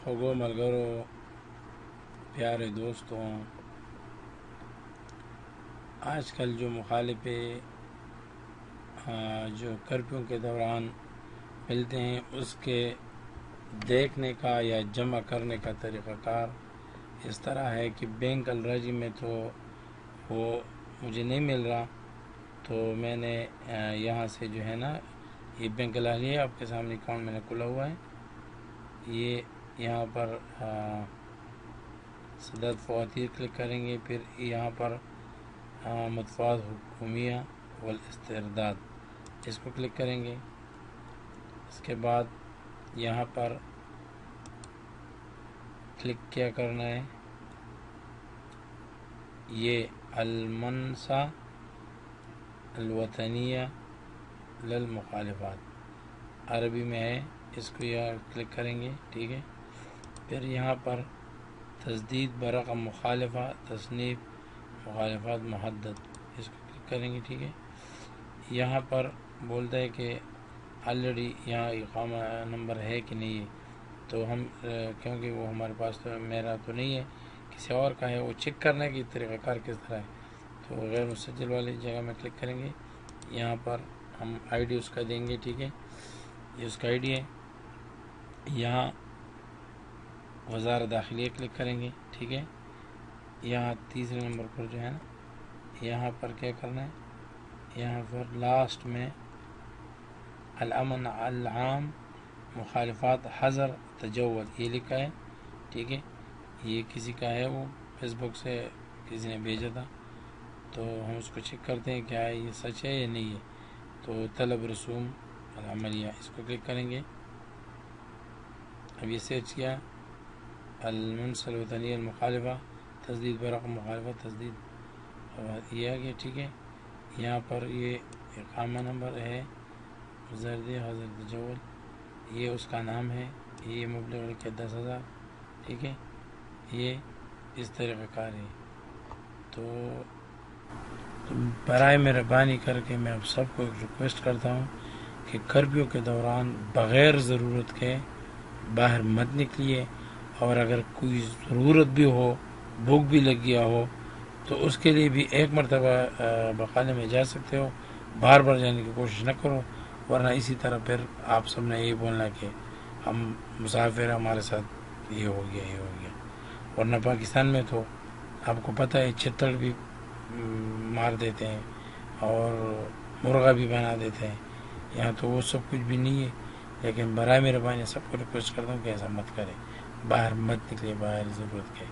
خوږو ملګرو، پیارے دوستوں، آج کل جو مخالف جو کرفیو کے دوران ملتے ہیں اس کے دیکھنے کا یا جمع کرنے کا طریقہ کار اس طرح ہے کہ بینک الراجی میں تو وہ مجھے نہیں مل رہا، تو میں نے یہاں سے جو ہے نا یہ بینک الاہلیہ آپ کے سامنے اکاؤنٹ میں نے کھلا ہوا ہے، یہ یہاں پر صدد فواتیر کلک کریں گے، پھر یہاں پر مدفوعات حکومیہ والاسترداد اس کو کلک کریں گے۔ اس کے بعد یہاں پر کلک کیا کرنا ہے، یہ المنصہ الوطنیہ للمخالفات عربی میں ہے، اس کو یہاں کلک کریں گے، ٹھیک ہے۔ پھر یہاں پر تجدید برقم مخالفہ تصنیف مخالفات محدد اس کو کلک کریں گے، ٹھیک ہے۔ یہاں پر بولتا ہے کہ آلریڈی یہاں اقامہ نمبر ہے کہ نہیں ہے، تو ہم کیونکہ وہ ہمارے پاس تو میرا تو نہیں ہے، کسی اور کا ہے، وہ چیک کرنے کی طریقہ کار کس طرح ہے، تو غیر مسجل والی جگہ میں کلک کریں گے۔ یہاں پر ہم آئی ڈی اس کا دیں گے، ٹھیک ہے، یہ اس کا آئی ڈی ہے۔ یہاں وزارت داخلیہ کلک کریں گے، ٹھیک ہے۔ یہاں تیسرے نمبر پر جو ہے نا یہاں پر کیا کرنا ہے، یہاں پر لاسٹ میں الامن العام مخالفات حذر تجول یہ لکھا ہے، ٹھیک ہے۔ یہ کسی کا ہے، وہ فیس بک سے کسی نے بھیجا تھا، تو ہم اس کو چیک کرتے ہیں کیا یہ سچ ہے یا نہیں ہے، تو طلب رسوم العملیہ اس کو کلک کریں گے۔ اب یہ سرچ کیا المنصہ الوطنیہ المخالفہ تجدید برقم مخالفہ تجدید یہ آ گیا، ٹھیک ہے۔ یہاں پر یہ اقامہ نمبر ہے زرد حضرت تجول، یہ اس کا نام ہے، یہ مبلغ کے 10,000، ٹھیک ہے۔ یہ اس طریقہ کار ہے، تو برائے مہربانی کر کے میں آپ سب کو ایک ریکویسٹ کرتا ہوں کہ کرفیو کے دوران بغیر ضرورت کے باہر مت نکلیے، اور اگر کوئی ضرورت بھی ہو، بھوک بھی لگ گیا ہو، تو اس کے لیے بھی ایک مرتبہ بقانے میں جا سکتے ہو، بار بار جانے کی کوشش نہ کرو، ورنہ اسی طرح پھر آپ سب نے یہ بولنا کہ ہم مسافر ہمارے ساتھ یہ ہو گیا یہ ہو گیا، ورنہ پاکستان میں تو آپ کو پتہ ہے چھتڑ بھی مار دیتے ہیں اور مرغا بھی بنا دیتے ہیں، یہاں تو وہ سب کچھ بھی نہیں ہے۔ لیکن برائے مہربانی سب کو ریکویسٹ کرتا ہوں کہ ایسا مت کریں، باہر مت نکلے باہر ضرورت کے۔